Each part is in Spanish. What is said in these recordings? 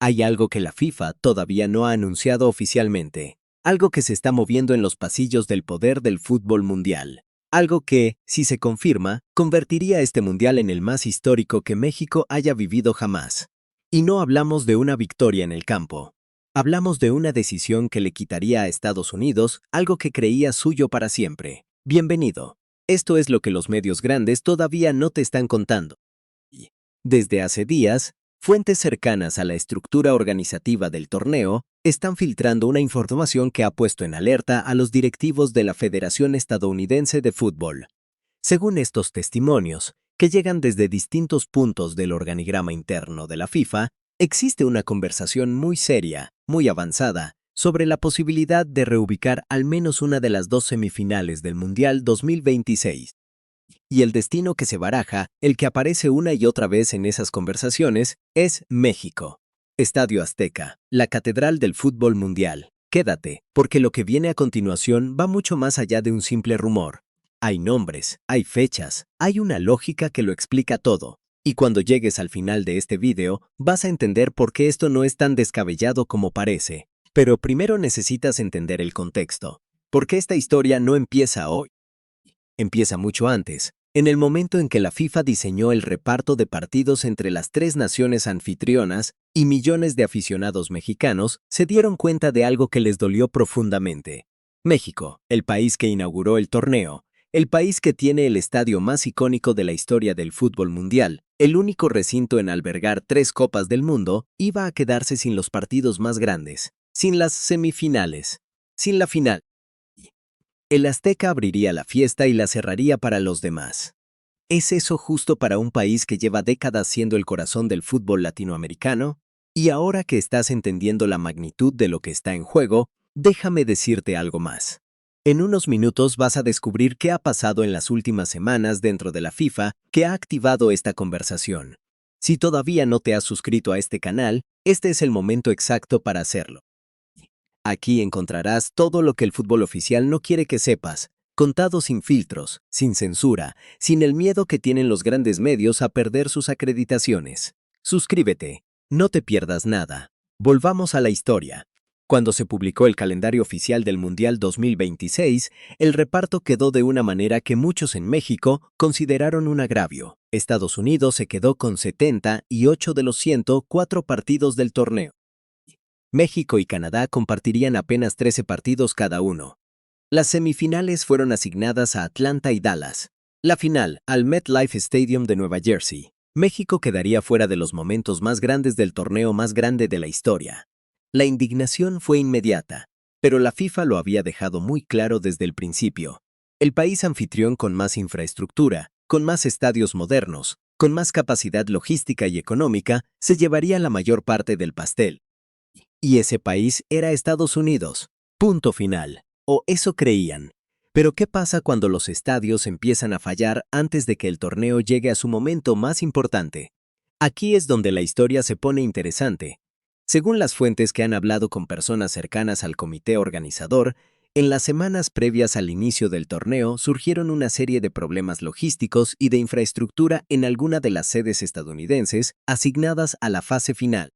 Hay algo que la FIFA todavía no ha anunciado oficialmente, algo que se está moviendo en los pasillos del poder del fútbol mundial, algo que, si se confirma, convertiría este mundial en el más histórico que México haya vivido jamás. Y no hablamos de una victoria en el campo. Hablamos de una decisión que le quitaría a Estados Unidos algo que creía suyo para siempre. Bienvenido. Esto es lo que los medios grandes todavía no te están contando. Desde hace días, fuentes cercanas a la estructura organizativa del torneo están filtrando una información que ha puesto en alerta a los directivos de la Federación Estadounidense de Fútbol. Según estos testimonios, que llegan desde distintos puntos del organigrama interno de la FIFA, existe una conversación muy seria, muy avanzada, sobre la posibilidad de reubicar al menos una de las dos semifinales del Mundial 2026. Y el destino que se baraja, el que aparece una y otra vez en esas conversaciones, es México. Estadio Azteca, la catedral del fútbol mundial. Quédate, porque lo que viene a continuación va mucho más allá de un simple rumor. Hay nombres, hay fechas, hay una lógica que lo explica todo. Y cuando llegues al final de este video, vas a entender por qué esto no es tan descabellado como parece. Pero primero necesitas entender el contexto. Porque esta historia no empieza hoy. Empieza mucho antes, en el momento en que la FIFA diseñó el reparto de partidos entre las tres naciones anfitrionas y millones de aficionados mexicanos se dieron cuenta de algo que les dolió profundamente. México, el país que inauguró el torneo, el país que tiene el estadio más icónico de la historia del fútbol mundial, el único recinto en albergar 3 Copas del Mundo, iba a quedarse sin los partidos más grandes, sin las semifinales, sin la final. El Azteca abriría la fiesta y la cerraría para los demás. ¿Es eso justo para un país que lleva décadas siendo el corazón del fútbol latinoamericano? Y ahora que estás entendiendo la magnitud de lo que está en juego, déjame decirte algo más. En unos minutos vas a descubrir qué ha pasado en las últimas semanas dentro de la FIFA que ha activado esta conversación. Si todavía no te has suscrito a este canal, este es el momento exacto para hacerlo. Aquí encontrarás todo lo que el fútbol oficial no quiere que sepas, contado sin filtros, sin censura, sin el miedo que tienen los grandes medios a perder sus acreditaciones. Suscríbete, no te pierdas nada. Volvamos a la historia. Cuando se publicó el calendario oficial del Mundial 2026, el reparto quedó de una manera que muchos en México consideraron un agravio. Estados Unidos se quedó con 78 de los 104 partidos del torneo. México y Canadá compartirían apenas 13 partidos cada uno. Las semifinales fueron asignadas a Atlanta y Dallas. La final, al MetLife Stadium de Nueva Jersey. México quedaría fuera de los momentos más grandes del torneo más grande de la historia. La indignación fue inmediata, pero la FIFA lo había dejado muy claro desde el principio. El país anfitrión con más infraestructura, con más estadios modernos, con más capacidad logística y económica, se llevaría la mayor parte del pastel. Y ese país era Estados Unidos. Punto final. O eso creían. Pero ¿qué pasa cuando los estadios empiezan a fallar antes de que el torneo llegue a su momento más importante? Aquí es donde la historia se pone interesante. Según las fuentes que han hablado con personas cercanas al comité organizador, en las semanas previas al inicio del torneo surgieron una serie de problemas logísticos y de infraestructura en alguna de las sedes estadounidenses asignadas a la fase final.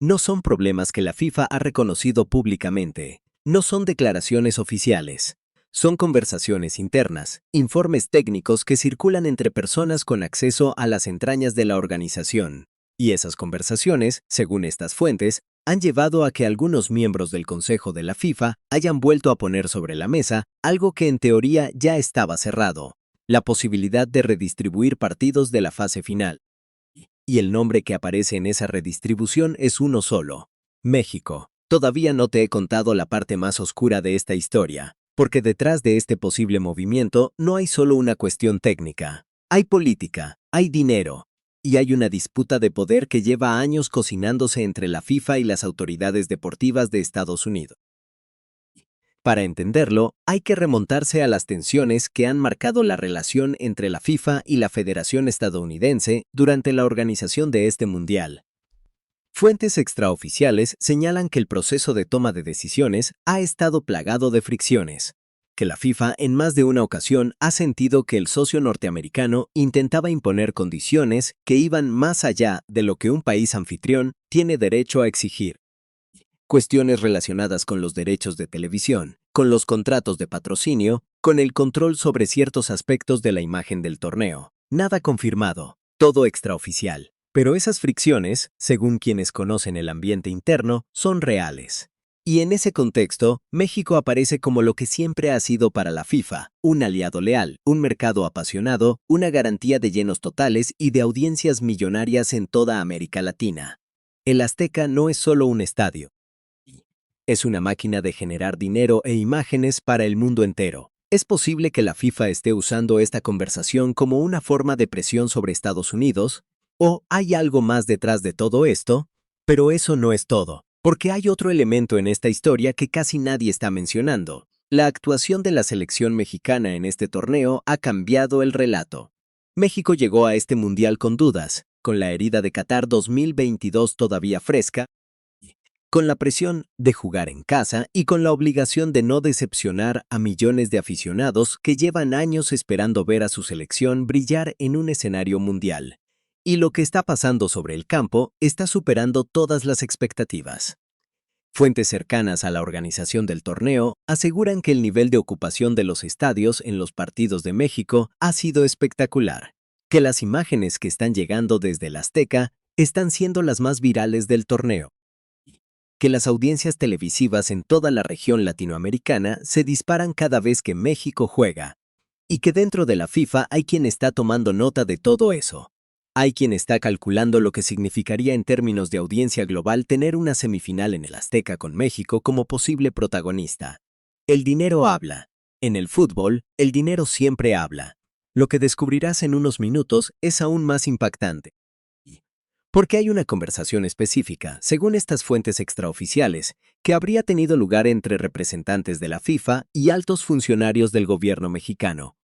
No son problemas que la FIFA ha reconocido públicamente, no son declaraciones oficiales. Son conversaciones internas, informes técnicos que circulan entre personas con acceso a las entrañas de la organización. Y esas conversaciones, según estas fuentes, han llevado a que algunos miembros del Consejo de la FIFA hayan vuelto a poner sobre la mesa algo que en teoría ya estaba cerrado: la posibilidad de redistribuir partidos de la fase final. Y el nombre que aparece en esa redistribución es uno solo: México. Todavía no te he contado la parte más oscura de esta historia, porque detrás de este posible movimiento no hay solo una cuestión técnica. Hay política, hay dinero, y hay una disputa de poder que lleva años cocinándose entre la FIFA y las autoridades deportivas de Estados Unidos. Para entenderlo, hay que remontarse a las tensiones que han marcado la relación entre la FIFA y la Federación Estadounidense durante la organización de este mundial. Fuentes extraoficiales señalan que el proceso de toma de decisiones ha estado plagado de fricciones. que la FIFA en más de una ocasión ha sentido que el socio norteamericano intentaba imponer condiciones que iban más allá de lo que un país anfitrión tiene derecho a exigir. Cuestiones relacionadas con los derechos de televisión, con los contratos de patrocinio, con el control sobre ciertos aspectos de la imagen del torneo. Nada confirmado, todo extraoficial. Pero esas fricciones, según quienes conocen el ambiente interno, son reales. Y en ese contexto, México aparece como lo que siempre ha sido para la FIFA, un aliado leal, un mercado apasionado, una garantía de llenos totales y de audiencias millonarias en toda América Latina. El Azteca no es solo un estadio. Es una máquina de generar dinero e imágenes para el mundo entero. Es posible que la FIFA esté usando esta conversación como una forma de presión sobre Estados Unidos, o hay algo más detrás de todo esto, pero eso no es todo, porque hay otro elemento en esta historia que casi nadie está mencionando. La actuación de la selección mexicana en este torneo ha cambiado el relato. México llegó a este mundial con dudas, con la herida de Qatar 2022 todavía fresca, con la presión de jugar en casa y con la obligación de no decepcionar a millones de aficionados que llevan años esperando ver a su selección brillar en un escenario mundial. Y lo que está pasando sobre el campo está superando todas las expectativas. Fuentes cercanas a la organización del torneo aseguran que el nivel de ocupación de los estadios en los partidos de México ha sido espectacular, que las imágenes que están llegando desde el Azteca están siendo las más virales del torneo, que las audiencias televisivas en toda la región latinoamericana se disparan cada vez que México juega, y que dentro de la FIFA hay quien está tomando nota de todo eso. Hay quien está calculando lo que significaría en términos de audiencia global tener una semifinal en el Azteca con México como posible protagonista. El dinero habla. En el fútbol, el dinero siempre habla. Lo que descubrirás en unos minutos es aún más impactante. Porque hay una conversación específica, según estas fuentes extraoficiales, que habría tenido lugar entre representantes de la FIFA y altos funcionarios del gobierno mexicano.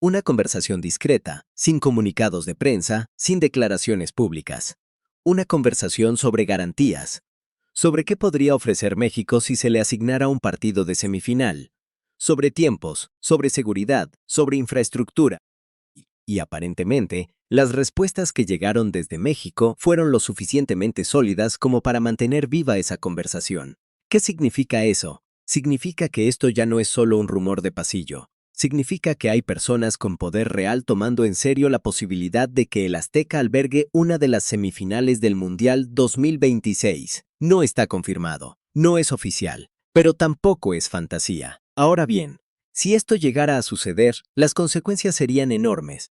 Una conversación discreta, sin comunicados de prensa, sin declaraciones públicas. Una conversación sobre garantías. Sobre qué podría ofrecer México si se le asignara un partido de semifinal. Sobre tiempos, sobre seguridad, sobre infraestructura. Y aparentemente, las respuestas que llegaron desde México fueron lo suficientemente sólidas como para mantener viva esa conversación. ¿Qué significa eso? Significa que esto ya no es solo un rumor de pasillo. Significa que hay personas con poder real tomando en serio la posibilidad de que el Azteca albergue una de las semifinales del Mundial 2026. No está confirmado, no es oficial, pero tampoco es fantasía. Ahora bien, si esto llegara a suceder, las consecuencias serían enormes.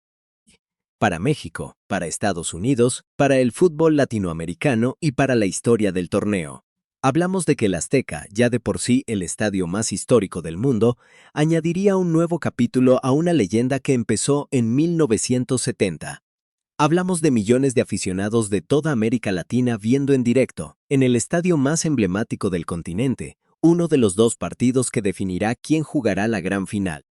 Para México, para Estados Unidos, para el fútbol latinoamericano y para la historia del torneo. Hablamos de que el Azteca, ya de por sí el estadio más histórico del mundo, añadiría un nuevo capítulo a una leyenda que empezó en 1970. Hablamos de millones de aficionados de toda América Latina viendo en directo, en el estadio más emblemático del continente, uno de los dos partidos que definirá quién jugará la gran final.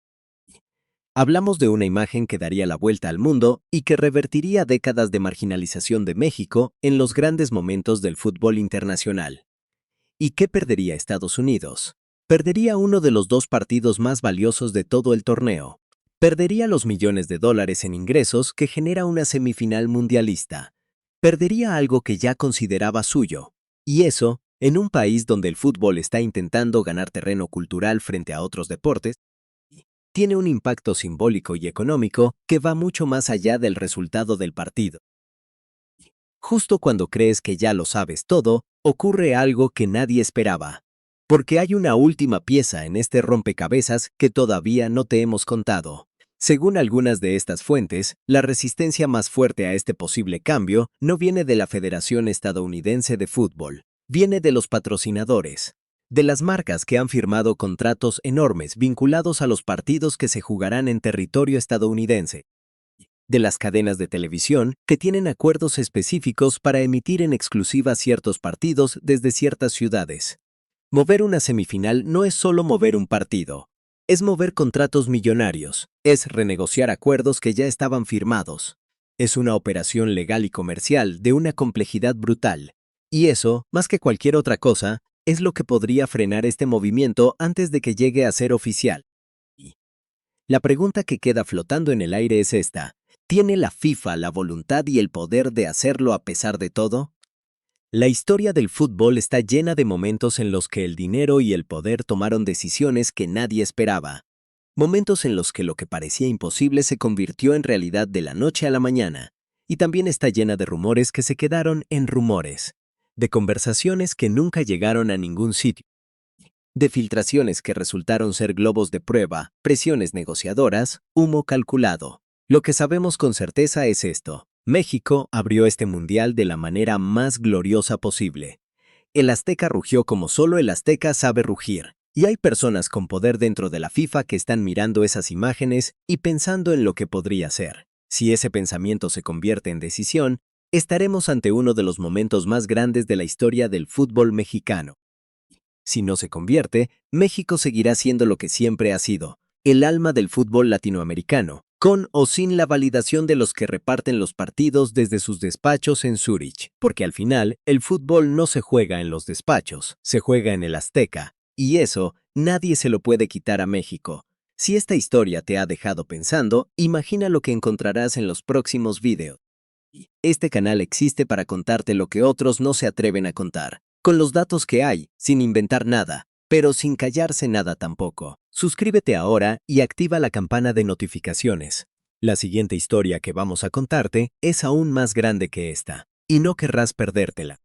Hablamos de una imagen que daría la vuelta al mundo y que revertiría décadas de marginalización de México en los grandes momentos del fútbol internacional. ¿Y qué perdería Estados Unidos? Perdería uno de los dos partidos más valiosos de todo el torneo. Perdería los millones de dólares en ingresos que genera una semifinal mundialista. Perdería algo que ya consideraba suyo. Y eso, en un país donde el fútbol está intentando ganar terreno cultural frente a otros deportes, tiene un impacto simbólico y económico que va mucho más allá del resultado del partido. Justo cuando crees que ya lo sabes todo, ocurre algo que nadie esperaba. Porque hay una última pieza en este rompecabezas que todavía no te hemos contado. Según algunas de estas fuentes, la resistencia más fuerte a este posible cambio no viene de la Federación Estadounidense de Fútbol, viene de los patrocinadores. De las marcas que han firmado contratos enormes vinculados a los partidos que se jugarán en territorio estadounidense. De las cadenas de televisión que tienen acuerdos específicos para emitir en exclusiva ciertos partidos desde ciertas ciudades. Mover una semifinal no es solo mover un partido, es mover contratos millonarios, es renegociar acuerdos que ya estaban firmados. Es una operación legal y comercial de una complejidad brutal. Y eso, más que cualquier otra cosa, es lo que podría frenar este movimiento antes de que llegue a ser oficial. La pregunta que queda flotando en el aire es esta. ¿Tiene la FIFA la voluntad y el poder de hacerlo a pesar de todo? La historia del fútbol está llena de momentos en los que el dinero y el poder tomaron decisiones que nadie esperaba. Momentos en los que lo que parecía imposible se convirtió en realidad de la noche a la mañana. Y también está llena de rumores que se quedaron en rumores. De conversaciones que nunca llegaron a ningún sitio. De filtraciones que resultaron ser globos de prueba, presiones negociadoras, humo calculado. Lo que sabemos con certeza es esto. México abrió este mundial de la manera más gloriosa posible. El Azteca rugió como solo el Azteca sabe rugir. Y hay personas con poder dentro de la FIFA que están mirando esas imágenes y pensando en lo que podría ser. Si ese pensamiento se convierte en decisión, estaremos ante uno de los momentos más grandes de la historia del fútbol mexicano. Si no se convierte, México seguirá siendo lo que siempre ha sido, el alma del fútbol latinoamericano, con o sin la validación de los que reparten los partidos desde sus despachos en Zúrich, porque al final el fútbol no se juega en los despachos, se juega en el Azteca, y eso nadie se lo puede quitar a México. Si esta historia te ha dejado pensando, imagina lo que encontrarás en los próximos videos. Este canal existe para contarte lo que otros no se atreven a contar, con los datos que hay, sin inventar nada, pero sin callarse nada tampoco. Suscríbete ahora y activa la campana de notificaciones. La siguiente historia que vamos a contarte es aún más grande que esta, y no querrás perdértela.